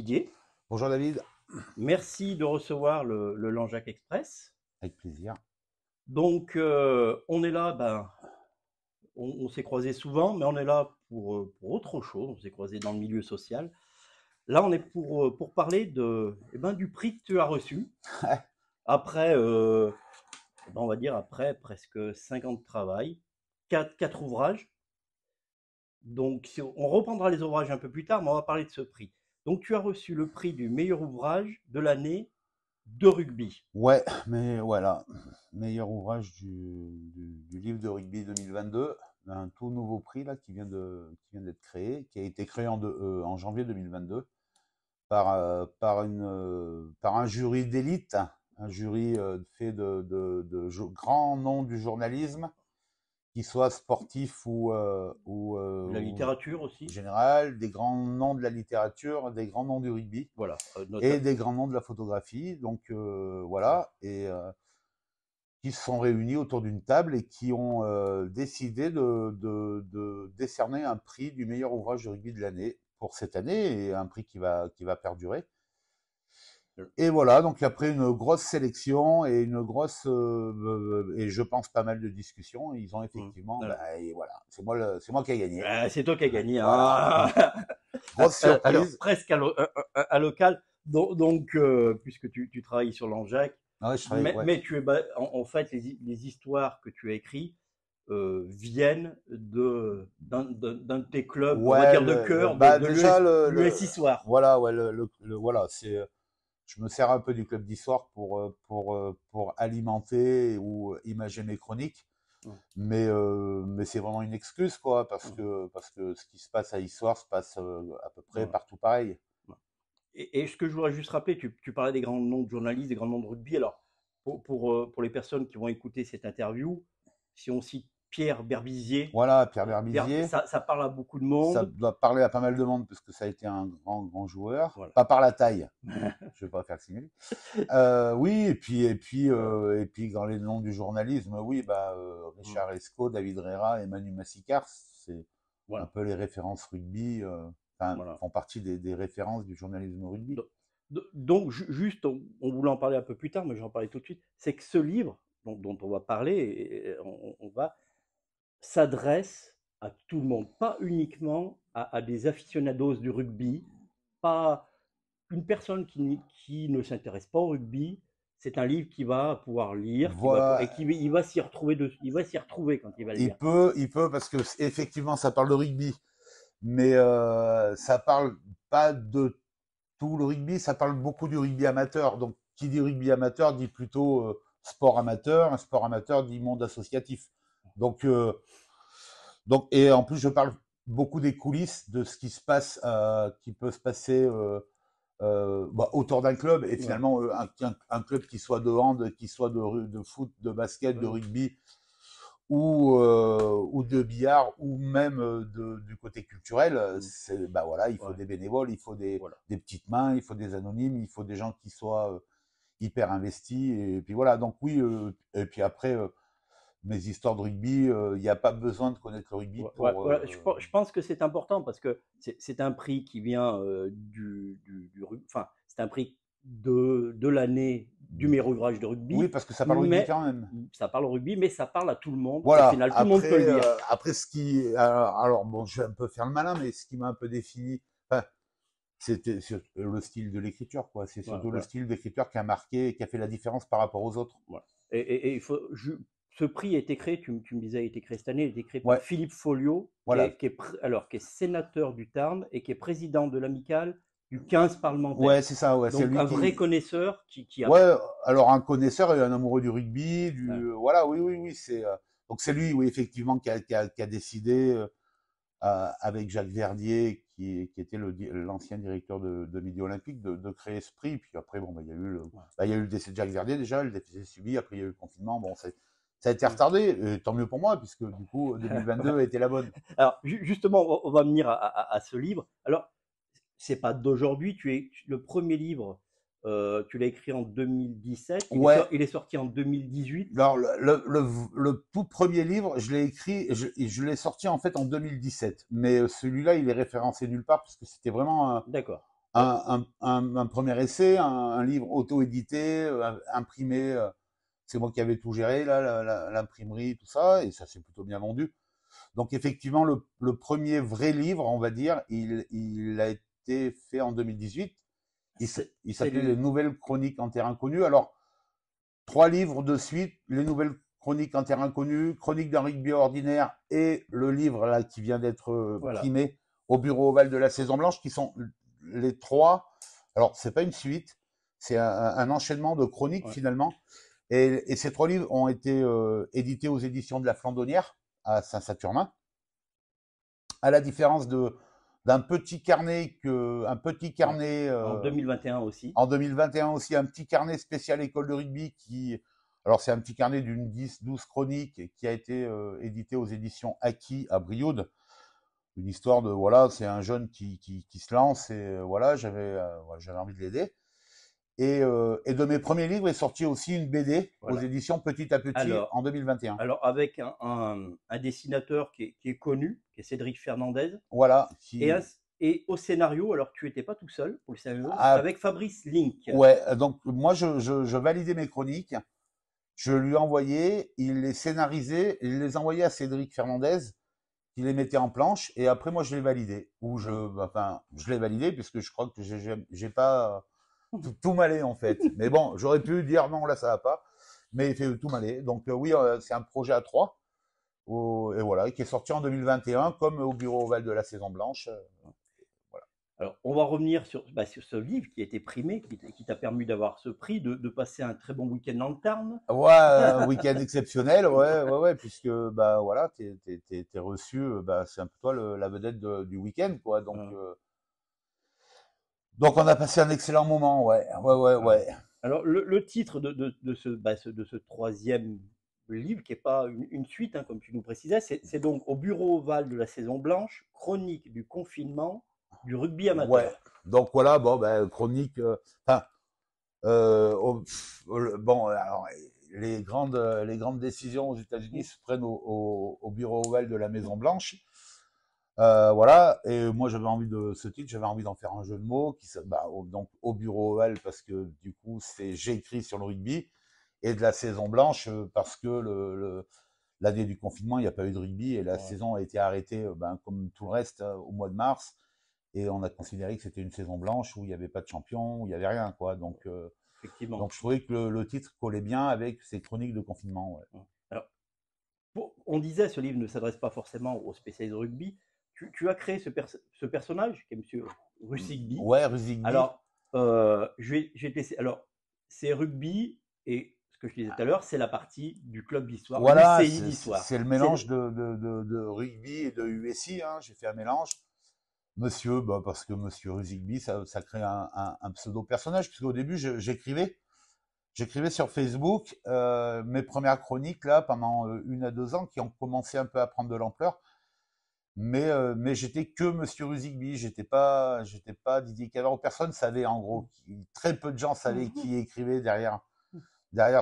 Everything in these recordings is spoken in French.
Didier, Bonjour David, merci de recevoir le Langeac Express. avec plaisir. Donc, on est là, on s'est croisés souvent, mais on est là pour autre chose. On s'est croisés dans le milieu social. Là, on est pour parler du prix que tu as reçu après, on va dire après presque 5 ans de travail, quatre ouvrages. Donc, on reprendra les ouvrages un peu plus tard, mais on va parler de ce prix. Donc, tu as reçu le prix du meilleur ouvrage de l'année de rugby. Ouais, mais voilà, meilleur ouvrage du livre de rugby 2022, un tout nouveau prix là qui vient d'être créé, qui a été créé en janvier 2022 par un jury d'élite, un jury fait de grands noms du journalisme, qu'ils soient sportifs La ou littérature aussi. général, des grands noms de la littérature, des grands noms du rugby. Voilà, Et des grands noms de la photographie. Donc voilà, et qui se sont réunis autour d'une table et qui ont décidé de décerner un prix du meilleur ouvrage de rugby de l'année pour cette année, et un prix qui va perdurer. Et voilà, donc après une grosse sélection et et je pense pas mal de discussions, ils ont effectivement, et voilà, c'est moi qui ai gagné. C'est toi qui as gagné. Voilà. Hein. Grosse Alors, surprise. presque à local. Donc, puisque tu travailles sur l'Anjac, Ah ouais, je travaille, ouais. mais en fait, les histoires que tu as écrites viennent d'un de tes clubs, on va Ouais, dire de cœur, bah de déjà l'US Histoire. voilà, ouais, voilà, je me sers un peu du club d'histoire pour alimenter ou imager mes chroniques, Ouais. mais c'est vraiment une excuse, quoi, parce que ce qui se passe à Histoire se passe à peu près Ouais. partout pareil. Et ce que je voudrais juste rappeler, tu parlais des grands noms de journalistes, des grands noms de rugby. Alors, pour les personnes qui vont écouter cette interview, si on cite Pierre Berbizier, Voilà, Pierre Berbizier, ça parle à beaucoup de ça monde. doit parler à pas mal de monde parce que ça a été un grand joueur, Voilà. pas par la taille. Je vais pas faire simuler. Oui, et puis dans les noms du journalisme, oui, Richard Esco, David Rera et Manu Massicard, c'est un Voilà. peu les références rugby, Voilà. font partie des références du journalisme rugby. Donc, juste, on voulait en parler un peu plus tard, mais j'en parlais tout de suite, c'est que ce livre dont on va parler, et s'adresse à tout le monde, pas uniquement à des aficionados du rugby, pas une personne qui ne s'intéresse pas au rugby. C'est un livre qu'il va pouvoir lire, et Voilà, il va s'y retrouver, il va s'y retrouver quand il va le lire. il peut parce que effectivement ça parle de rugby, mais ça parle pas de tout le rugby, ça parle beaucoup du rugby amateur. Donc qui dit rugby amateur dit plutôt sport amateur, un sport amateur dit monde associatif. Donc et en plus je parle beaucoup des coulisses de ce qui se passe, qui peut se passer autour d'un club, et Ouais. finalement un club qui soit de hand, qui soit de foot, de basket, de Ouais. rugby ou de billard, ou même du côté culturel, c'est voilà, il faut Ouais. des bénévoles, il faut Voilà. des petites mains, il faut des anonymes, il faut des gens qui soient hyper investis, et puis voilà. Donc oui, et puis après mes histoires de rugby, il n'y a pas besoin de connaître le rugby pour Voilà. Je pense que c'est important parce que c'est un prix qui vient enfin, c'est un prix de l'année du meilleur ouvrage de oui, rugby, parce que ça parle rugby mais quand même. ça parle au rugby, mais ça parle à tout le monde. Au Voilà. final, tout le monde peut le lire. Après alors bon, je vais un peu faire le malin, mais ce qui m'a un peu défini, enfin, c'était le style de l'écriture, quoi. C'est Voilà, surtout le voilà, style d'écriture qui a marqué, qui a fait la différence par rapport aux autres. voilà. Et ce prix a été créé, tu me disais, a été créé cette année, il a été créé par Ouais, Philippe Folliot, voilà. qui est sénateur du Tarn et qui est président de l'amicale du 15 parlementaire. Ouais, c'est ça, ouais. C'est Donc lui un vrai qui. connaisseur qui a. Ouais, alors un connaisseur et un amoureux du rugby, Ouais. voilà, oui, donc c'est lui, oui, effectivement, qui a décidé, avec Jacques Verdier, qui était l'ancien directeur de Midi Olympique, de créer ce prix. Puis après, bon, il y a eu le décès de Jacques Verdier déjà, le décès subi. Après, il y a eu le confinement. Bon, ça a été retardé, et tant mieux pour moi, puisque du coup, 2022 a été la bonne. Alors justement, on va venir à ce livre. Alors, c'est pas d'aujourd'hui, le premier livre, tu l'as écrit en 2017, Ouais. il est sorti en 2018. Alors, le tout premier livre, je l'ai écrit, je l'ai sorti en fait en 2017. Mais celui-là, il est référencé nulle part parce que c'était vraiment D'accord. un premier essai, un livre auto-édité, imprimé. C'est moi qui avais tout géré, là, l'imprimerie, tout ça, et ça s'est plutôt bien vendu. Donc effectivement, le premier vrai livre, on va dire, il a été fait en 2018. Il C'est s'appelait le... Les Nouvelles Chroniques en Terre Inconnue. Alors, 3 livres de suite, Les Nouvelles Chroniques en Terre Inconnue, Chronique d'un rugby ordinaire et le livre là qui vient d'être Voilà. primé au bureau ovale de la Saison Blanche, qui sont les 3. Alors, c'est pas une suite, c'est un enchaînement de chroniques Ouais. finalement. Et ces 3 livres ont été édités aux éditions de la Flandonnière à Saint-Saturnin. À la différence d'un petit carnet En 2021 aussi. en 2021 aussi, un petit carnet spécial école de rugby alors c'est un petit carnet d'une 10-12 chroniques qui a été édité aux éditions Acquis à Brioude. Une histoire de, voilà, c'est un jeune qui se lance et voilà, j'avais envie de l'aider. Et de mes premiers livres est sorti aussi une BD aux Voilà. éditions Petit à Petit en 2021. Alors avec un dessinateur qui est connu, qui est Cédric Fernandez. Voilà. Et au scénario, alors tu n'étais pas tout seul pour le scénario, Ah, avec Fabrice Link. ouais, donc moi je validais mes chroniques, je lui envoyais, il les scénarisait, il les envoyait à Cédric Fernandez, qui les mettait en planche, et après moi je les validais. Je l'ai validé puisque je crois que j'ai pas tout malé en fait. Mais bon, j'aurais pu dire non, là ça va pas, mais il fait tout malé. Donc oui, c'est un projet à 3, et voilà, qui est sorti en 2021 comme au bureau ovale de la Saison Blanche. Voilà. Alors, on va revenir sur ce livre qui a été primé, qui t'a permis d'avoir ce prix, de passer un très bon week-end dans le Tarn. Ouais, un week-end exceptionnel, ouais, puisque bah voilà, t'es reçu, bah c'est un peu toi la vedette du week-end, quoi. Donc on a passé un excellent moment, ouais. Alors, le titre de ce troisième livre, qui n'est pas une suite, hein, comme tu nous précisais, c'est donc Au bureau ovale de la Saison Blanche, chronique du confinement du rugby amateur. Ouais. Donc voilà, bon, ben chronique. Bon, alors les grandes décisions aux États-Unis se prennent au bureau ovale de la Maison Blanche. Voilà, et moi j'avais envie de ce titre, j'avais envie d'en faire un jeu de mots donc au bureau ovale parce que du coup j'ai écrit sur le rugby, et de la Saison Blanche parce que l'année du confinement il n'y a pas eu de rugby et la saison a été arrêtée comme tout le reste au mois de mars, et on a considéré que c'était une saison blanche où il n'y avait pas de champion, où il n'y avait rien, quoi. Donc Effectivement. donc je trouvais que le titre collait bien avec ces chroniques de confinement. Ouais. Alors, on disait ce livre ne s'adresse pas forcément aux spécialistes de rugby. Tu as créé ce personnage qui est Monsieur Rusigby. Ouais, Rusigby. Alors, je vais te laisser. Alors, c'est rugby et ce que je disais tout à l'heure, c'est la partie du club d'histoire. Voilà, UCI d'histoire. c'est le mélange de rugby et de USI. Hein. J'ai fait un mélange. Monsieur, parce que Monsieur Rusigby, ça crée un pseudo personnage, puisqu'au début j'écrivais sur Facebook mes premières chroniques là pendant 1 à 2 ans, qui ont commencé un peu à prendre de l'ampleur. Mais j'étais que Monsieur Rusigby, j'étais pas Didier Cavero. Personne savait, en gros, très peu de gens savaient qui écrivait derrière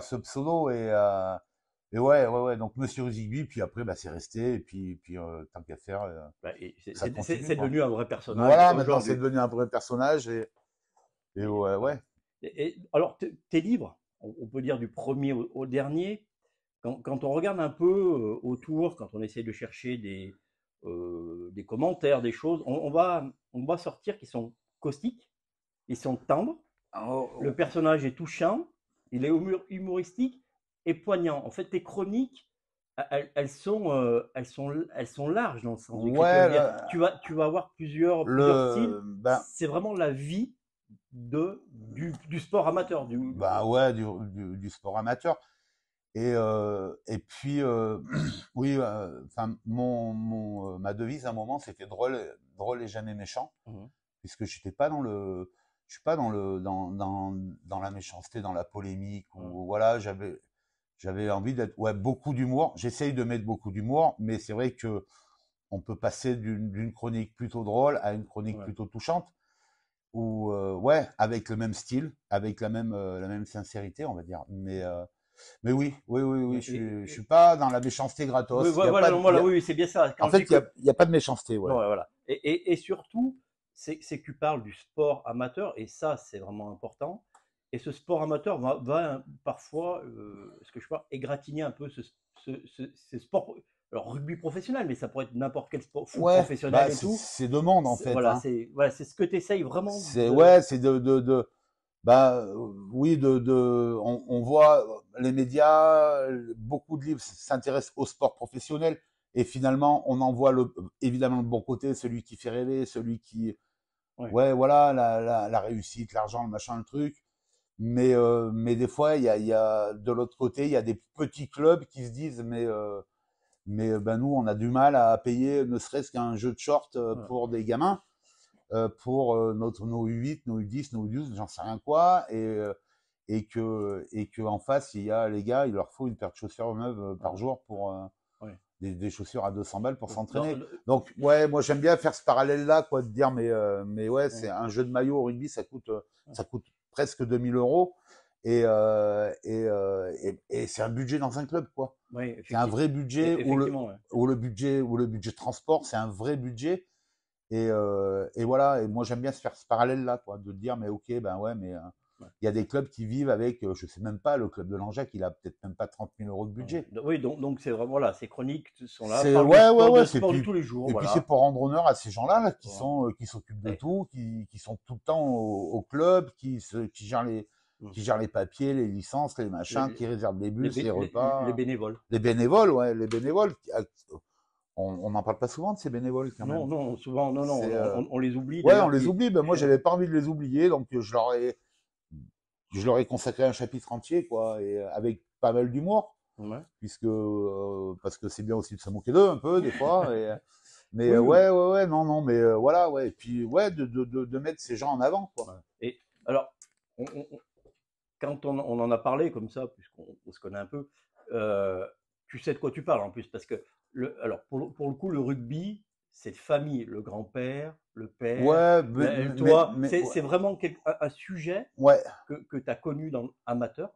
ce pseudo, et ouais, donc Monsieur Rusigby, puis après c'est resté, et puis tant qu'à faire, c'est devenu un vrai personnage. Voilà, maintenant c'est devenu un vrai personnage, et ouais. Et alors tes livres, on peut dire du premier au dernier, quand on regarde un peu autour, quand on essaie de chercher des commentaires, des choses, on va sortir qui sont caustiques, ils sont tendres, le personnage est touchant, il est humoristique et poignant. En fait, tes chroniques, elles sont larges dans le sens d'écriture. Ouais, tu vas avoir plusieurs styles. C'est vraiment la vie du sport amateur. Du sport amateur. Et puis, oui, ma devise à un moment, c'était drôle et jamais méchant, puisque je suis pas dans la méchanceté, dans la polémique, ou voilà, j'avais envie d'être, beaucoup d'humour. J'essaye de mettre beaucoup d'humour, mais c'est vrai que on peut passer d'une chronique plutôt drôle à une chronique plutôt touchante, ou avec le même style, avec la même sincérité, on va dire. Mais oui, je suis pas dans la méchanceté gratos. Oui, c'est bien ça. En fait, il y a pas de méchanceté. Voilà. Et surtout, c'est que tu parles du sport amateur, et ça, c'est vraiment important. Et ce sport amateur va parfois, ce que je parle, égratigner un peu ce sport. Alors, rugby professionnel, mais ça pourrait être n'importe quel sport, foot Ouais, professionnel bah et tout. c'est deux mondes en fait, Voilà, hein. c'est ce que tu essayes vraiment C'est de. ouais, c'est bah oui, on voit les médias, beaucoup de livres s'intéressent au sport professionnel et finalement on en voit évidemment le bon côté, celui qui fait rêver, celui qui, Ouais, ouais, voilà, la réussite, l'argent, le machin, le truc. Mais des fois, il y a de l'autre côté, il y a des petits clubs qui se disent, ben nous, on a du mal à payer ne serait-ce qu'un jeu de short ouais, pour des gamins, pour nos U8, nos U10, nos U12, j'en sais rien quoi, et que en face, il y a les gars, il leur faut une paire de chaussures neuves par ouais, jour pour ouais. des chaussures à 200 balles pour Dans s'entraîner. Donc ouais, moi j'aime bien faire ce parallèle-là, quoi, de dire mais ouais, c'est ouais, un jeu de maillot au rugby, ouais, ça coûte presque 2000 € et c'est un budget dans un club, quoi. ouais, C'est un vrai budget effectivement, ouais. où le budget transport, c'est un vrai budget. Et voilà, et moi j'aime bien se faire ce parallèle-là, quoi, de dire, mais ok, ben ouais, mais Ouais. il y a des clubs qui vivent avec, je sais même pas, le club de Langeac, il a peut-être même pas 30 000 € de Ouais. budget. Oui, donc c'est vraiment, voilà, ces chroniques sont là, C'est parlent ouais, ouais, de ouais, sport de tous les jours, et puis c'est voilà. pour rendre honneur à ces gens-là là, Voilà. qui s'occupent de Et- tout, qui sont tout le temps au club, mm. qui gèrent les papiers, les licences, les machins, les, qui réservent les bus, les les repas, bénévoles. les bénévoles, ouais, les bénévoles. On n'en parle pas souvent de ces bénévoles quand Non, même. non, souvent, non, non, C'est on les oublie ouais, on d'ailleurs. les oublie. Ben moi, j'avais pas envie de les oublier, donc je leur ai consacré un chapitre entier, quoi, et avec pas mal d'humour, Ouais. puisque parce que c'est bien aussi de se moquer d'eux un peu des fois. Mais Oui, oui. ouais, ouais, ouais, non, non, mais voilà, ouais. Et puis ouais, de mettre ces gens en avant, quoi. Ouais. Et alors, on- on- quand on en a parlé comme ça, puisqu'on se connaît un peu, euh, tu sais de quoi tu parles en plus, parce que alors pour le coup, le rugby, c'est famille, le grand-père, le père, Ouais, toi, ouais, c'est vraiment un sujet ouais. que tu as connu en amateur.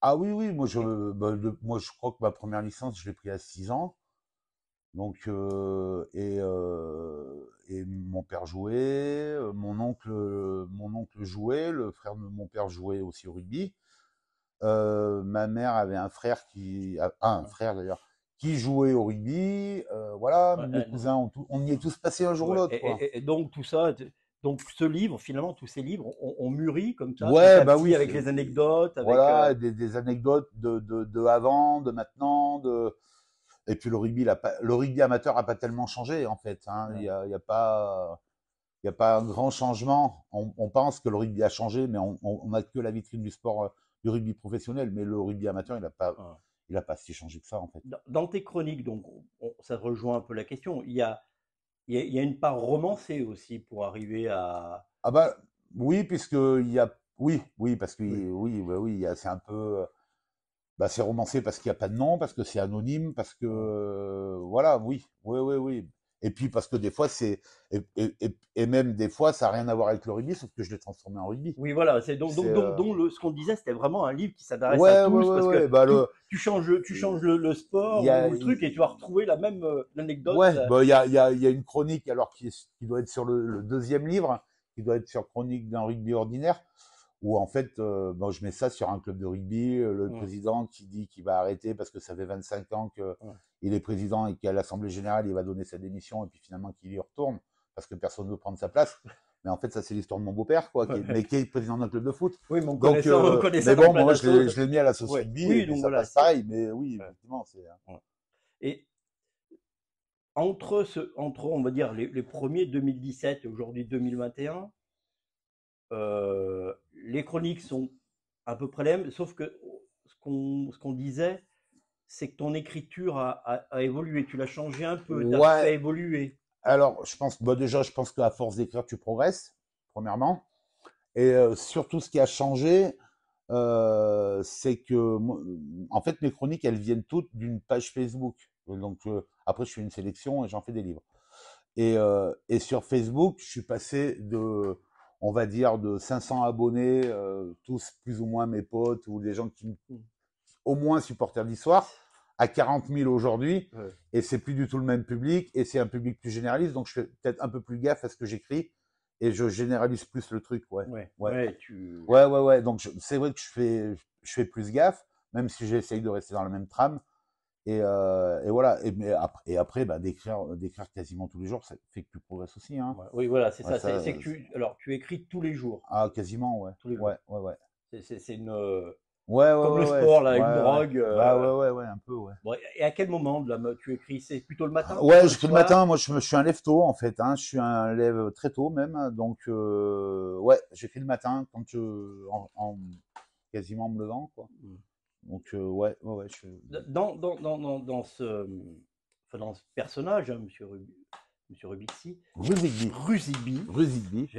Ah oui, oui, Et- moi je crois que ma première licence, je l'ai pris à 6 ans. Donc, et mon père jouait, mon oncle jouait, le frère de mon père jouait aussi au rugby. Ma mère avait un frère un frère d'ailleurs, qui jouait au rugby. Voilà, ouais, mes cousins, on y est tous passés un jour ou ouais. l'autre, quoi. Et donc tout ça, donc ce livre, finalement, tous ces livres ont mûri comme ça, petit Ouais, à bah petit, oui, avec les anecdotes, avec. voilà, des anecdotes de avant, de maintenant, et puis le rugby amateur a pas tellement changé en fait, hein. Ouais, Il y a pas un grand changement. On pense que le rugby a changé, mais on a que la vitrine du sport du rugby professionnel, mais le rugby amateur, ouais. il a pas si changé que ça en fait. Dans tes chroniques, donc ça rejoint un peu la question. Il y a une part romancée aussi pour arriver à. Ah bah oui, puisque il y a oui parce que Oui, oui bah oui, c'est un peu bah c'est romancé parce qu'il y a pas de nom, parce que c'est anonyme, parce que ouais. voilà, oui, oui, oui, oui. Et puis parce que des fois et même des fois ça a rien à voir avec le rugby, sauf que je l'ai transformé en rugby. Oui, voilà. C'est Ce qu'on disait, c'était vraiment un livre qui s'adresse à ouais, ouais, tous ouais, parce ouais. que Bah tu changes le il sport y a, ou le truc et tu vas retrouver la même l'anecdote. ouais, bah il y a une chronique alors qui doit être sur le deuxième livre, qui doit être sur Chronique d'un rugby ordinaire, où en fait, bon, je mets ça sur un club de rugby, le Ouais, président qui dit qu'il va arrêter parce que ça fait 25 ans ouais. qu'il est président et qu'à l'Assemblée générale, il va donner sa démission et puis finalement qu'il y retourne parce que personne ne veut prendre sa place. Mais en fait, ça, c'est l'histoire de mon beau-père, quoi, mais qui est président d'un club de foot. Oui, mais Donc, on connaît ça mais dans bon, plein moi, d'assos. je l'ai mis à la sauce Ouais. rugby Oui, et donc ça voilà, passe c'est. pareil. Mais oui, Ouais, effectivement, c'est. ouais. Et entre, on va dire, les premiers 2017 et aujourd'hui 2021, les chroniques sont à peu près les mêmes, sauf que ce qu'on disait, c'est que ton écriture a évolué. Tu l'as changé un peu, tu as Ouais, fait évoluer. alors, je pense, bah déjà, je pense qu'à force d'écrire, tu progresses, premièrement. Et surtout, ce qui a changé, c'est que, en fait, mes chroniques, elles viennent toutes d'une page Facebook. Donc, après, je fais une sélection et j'en fais des livres. Et sur Facebook, je suis passé on va dire, de 500 abonnés, tous plus ou moins mes potes ou des gens qui, au moins, supporters d'histoire, à 40 000 aujourd'hui, Ouais. et c'est plus du tout le même public, et c'est un public plus généraliste, donc je fais peut-être un peu plus gaffe à ce que j'écris, et je généralise plus le truc, ouais. Ouais, Ouais, ouais, ouais. Donc c'est vrai que je fais plus gaffe, même si j'essaye de rester dans la même trame. Et voilà. Et après, bah, d'écrire quasiment tous les jours, ça fait que tu progresses aussi, hein. ouais, oui, voilà, c'est Ouais, ça. C'est que alors, tu écris tous les jours, ah, quasiment, ouais. tous les jours. Ouais. C'est une, Ouais, comme le ouais. sport, là, une Ouais, ouais. drogue. Bah, ouais, un peu, ouais. Bon, et à quel moment tu écris? C'est plutôt le matin, Ouais, le j'écris le soir? matin. Moi, je suis un lève-tôt, en fait, hein. Je suis un lève très tôt, même. Donc, ouais, j'écris le matin quand quasiment en me levant, quoi. Hmm. Donc, ouais. Dans ce personnage, hein, Monsieur Rubixi, Ruzigby. Ruzibi, Ruzigby.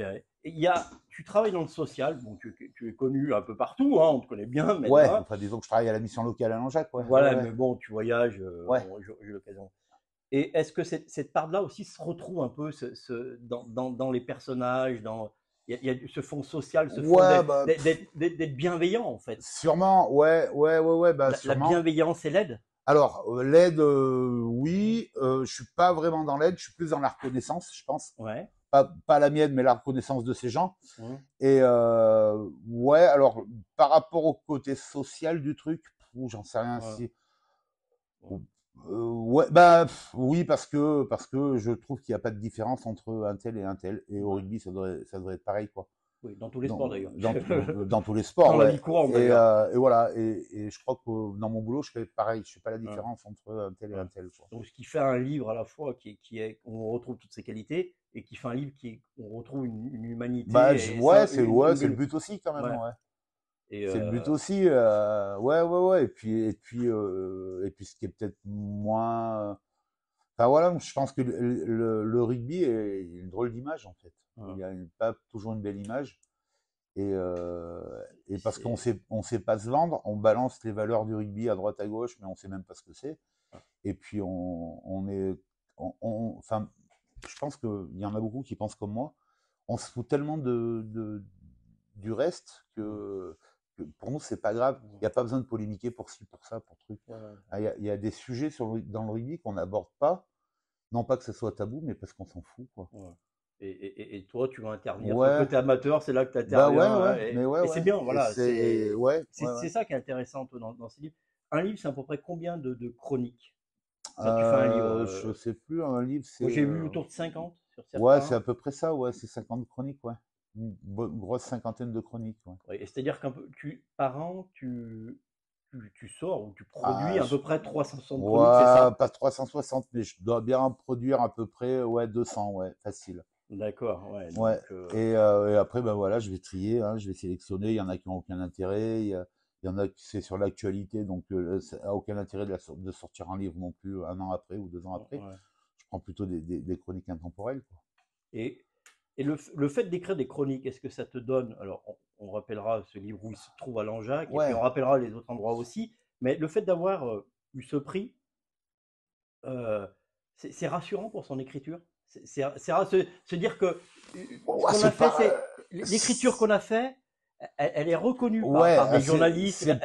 tu travailles dans le social, bon, tu es connu un peu partout, hein, on te connaît bien Ouais, maintenant. enfin, disons que je travaille à la mission locale à Langeac, ouais. Voilà, Ouais. mais bon, tu voyages, Ouais. bon, j'ai eu l'occasion. Et est-ce que cette part-là aussi se retrouve un peu dans les personnages, il y a ce fond social, ce fond Ouais, bah, d'être bienveillant, en fait. sûrement, ouais, bah, La sûrement. bienveillance et l'aide. Alors, l'aide, oui, je suis pas vraiment dans l'aide, je suis plus dans la reconnaissance, je pense. Ouais. Pas la mienne, mais la reconnaissance de ces gens. Mmh. Et ouais, alors, par rapport au côté social du truc, j'en sais rien Ouais. si. Ouais, bah oui, parce que je trouve qu'il n'y a pas de différence entre un tel et un tel. Et au rugby, ça devrait être pareil, quoi. Oui, dans tous les sports d'ailleurs. Dans tous les sports, Dans la ouais. vie courante d'ailleurs. Et voilà. Et je crois que dans mon boulot, je fais pareil. Je fais pas la Ouais. différence entre un tel et Ouais. un tel, quoi. Donc, ce qui fait un livre à la fois où on retrouve toutes ces qualités, et qui fait un livre où on retrouve une humanité Bah, et c'est le but aussi, quand même, ouais. ouais. Et C'est le but aussi, ouais. Et puis ce qui est peut-être moins. Enfin voilà, je pense que le rugby est une drôle d'image, en fait. ouais. Il y a pas toujours une belle image. Et parce qu'on C'est on sait pas se vendre, on balance les valeurs du rugby à droite à gauche, mais on sait même pas ce que c'est. Et puis enfin, je pense qu'il y en a beaucoup qui pensent comme moi. On se fout tellement du reste que pour nous c'est pas grave. Il n'y a pas besoin de polémiquer pour ci, pour ça, pour truc. ouais. Il y a des sujets dans le rugby qu'on n'aborde pas, non pas que ce soit tabou, mais parce qu'on s'en fout, quoi. Ouais. Et toi, tu vas intervenir. Toi, Ouais. côté amateur, c'est là que tu Bah interviens. Hein, mais ouais, et c'est bien, Et voilà. c'est ouais. C'est ça qui est intéressant toi, dans ces livres. Un livre, c'est à peu près combien de chroniques? Ça, tu fais un livre. Je sais plus, un livre, Moi, c'est. j'ai vu autour de 50 sur Ouais, c'est certains. à peu près ça, ouais, c'est 50 chroniques, ouais. Une grosse cinquantaine de chroniques, ouais. Ouais, et c'est-à-dire par an, tu sors ou tu produis Ah, à peu près 360 chroniques, c'est ouais, ça? pas 360, mais je dois bien en produire à peu près, ouais, 200, ouais, facile. D'accord, ouais. Ouais. Donc, Et après, ben voilà, je vais trier, hein, je vais sélectionner. Il y en a qui n'ont aucun intérêt. Il y en a qui c'est sur l'actualité, donc ça n'a aucun intérêt de sortir un livre non plus un an après ou 2 ans après. ouais. Je prends plutôt des chroniques intemporelles, quoi. Et, et le fait d'écrire des chroniques, est-ce que ça te donne, alors on rappellera ce livre où il se trouve à Langeac, et puis Ouais. on rappellera les autres endroits aussi, mais le fait d'avoir eu ce prix, c'est rassurant pour son écriture. Se dire que ce Ouais, qu'on a c'est fait, pas. l'écriture qu'on a fait, elle est reconnue Ouais, par des journalistes, c'est.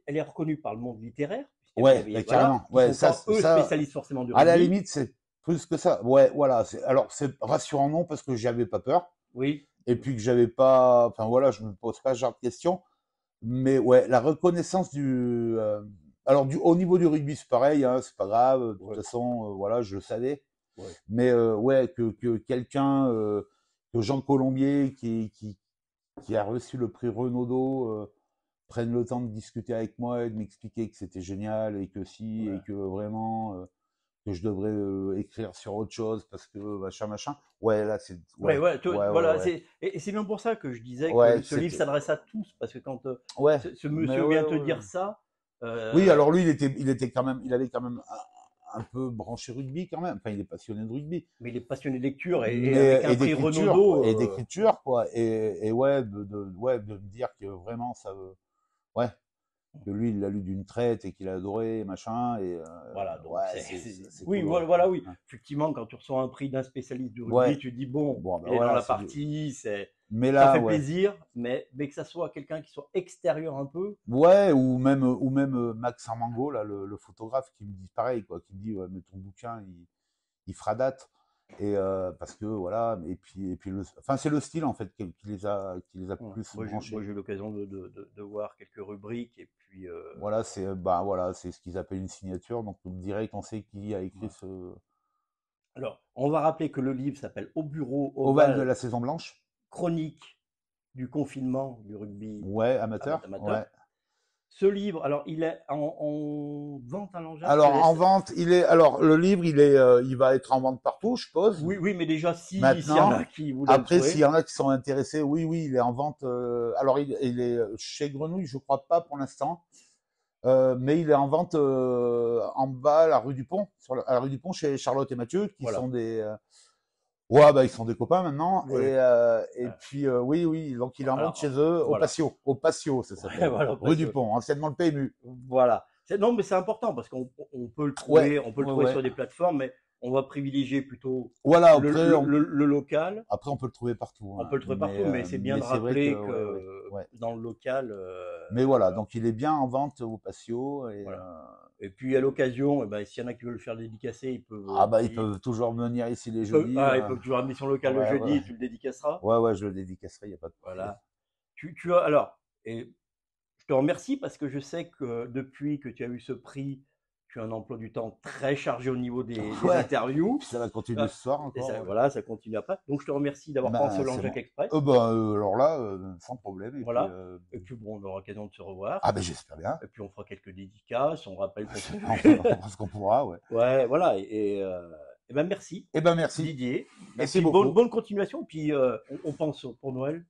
elle est reconnue par le monde littéraire, Ouais, voilà, carrément. qui ne Ouais, sont pas eux spécialistes forcément du à la rugby. limite, c'est plus que ça. Ouais, voilà. Alors, c'est rassurant, non, parce que j'avais pas peur. Oui. Et puis que j'avais pas. Enfin, voilà, je me pose pas ce genre de questions. Mais ouais, la reconnaissance alors, au niveau du rugby, c'est pareil, hein, c'est pas grave. De toute façon, voilà, je le savais. Ouais. Mais ouais, que quelqu'un, que Jean Colombier, qui a reçu le prix Renaudot, prenne le temps de discuter avec moi et de m'expliquer que c'était génial et que si, Ouais. et que vraiment, que je devrais écrire sur autre chose parce que machin. Ouais, là, c'est. Ouais, voilà, Ouais. et c'est bien pour ça que je disais Ouais, que ce livre s'adresse à tous, parce que quand ouais. ce Mais monsieur vient te dire ça, oui, alors lui, il avait quand même un peu branché rugby quand même. Enfin, il est passionné de rugby. mais il est passionné de lecture, et avec un prix Renaudot. Et d'écriture, quoi. Et ouais, de me dire que vraiment, ouais. que lui, il l'a lu d'une traite et qu'il a adoré, machin. Et Voilà, donc ouais, c'est cool. oui, Ouais. voilà, oui. Ouais. Effectivement, quand tu reçois un prix d'un spécialiste du rugby, Ouais. tu te dis bon, Bon, ben il est dans voilà, la partie, mais ça là, fait ouais. plaisir, mais que ça soit quelqu'un qui soit extérieur un peu. Ouais, ou même Max Armango, là, le photographe, qui me dit pareil, quoi, qui me dit, ouais, mais ton bouquin, il fera date. Et parce que voilà, et puis enfin, c'est le style en fait qui les a Ouais. plus Moi, branchés. j'ai eu l'occasion de voir quelques rubriques et puis Voilà, c'est ce qu'ils appellent une signature. Donc, on dirait qu'on sait qui a écrit ouais. ce Alors, on va rappeler que le livre s'appelle Au bureau Ovale de ovale, la saison blanche. chronique du confinement du rugby Ouais, amateur. amateur. Ouais. Ce livre, alors, il est en vente à l'envers. Alors en vente, le livre, il va être en vente partout, je suppose. Oui, oui, mais déjà, s'il y en a Maintenant, qui voudraient le après, s'il y trouver, en a qui sont intéressés, oui, oui, il est en vente. Alors, il est chez Grenouille, je crois pas pour l'instant. Mais il est en vente en bas à la rue du Pont, à la rue du Pont chez Charlotte et Mathieu, qui voilà. sont ouais, bah ils sont des copains maintenant. Ouais. Et puis oui, oui, donc il est en vente Alors, chez eux voilà. Au Patio, ça s'appelle. Voilà, Rue parce du que, Pont, anciennement le PMU. voilà. Non, mais c'est important parce qu'on peut le Ouais, trouver, on peut le ouais, trouver ouais. sur des plateformes, mais on va privilégier plutôt Voilà, après, le local. après on peut le trouver partout. On Hein. peut le trouver partout, mais c'est bien de c'est vrai que rappeler ouais, ouais, que ouais. dans le local, Mais voilà, donc il est bien en vente au Patio. voilà. Et puis à l'occasion, eh ben, s'il y en a qui veulent le faire dédicacer, ils peuvent, Ils peuvent toujours venir ici les jeudis. ils peuvent toujours amener son local le Ouais, jeudi ouais. et tu le dédicaceras. Ouais, ouais, je le dédicacerai, il n'y a pas de problème. Voilà. Tu as alors, et je te remercie parce que je sais que depuis que tu as eu ce prix, tu as un emploi du temps très chargé au niveau des Ouais. interviews. Puis ça va continuer ce soir Et encore. ça, ouais. voilà, ça continue après. Donc je te remercie d'avoir pensé au C'est Langeac bon. Express. Alors là, sans problème. Et Voilà. puis, Et puis bon, on aura l'occasion de se revoir. ah ben j'espère bien. Et puis on fera quelques dédicaces, on rappelle qu'on On fera ce qu'on pourra, ouais. ouais, voilà. Et ben merci. Eh ben merci. Didier. Merci et puis beaucoup. bonne continuation. Puis on pense pour Noël.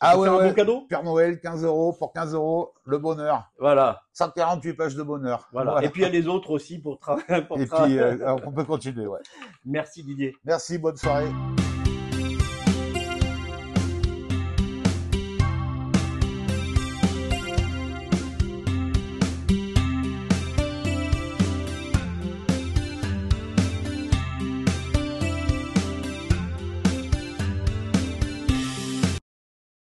Ah ouais, faire un ouais. bon cadeau. Père Noël, 15 €. Pour 15 €, le bonheur. Voilà. 148 pages de bonheur. Voilà. Et puis il y a les autres aussi pour Et puis, on peut continuer, ouais. Merci Didier. Merci, bonne soirée.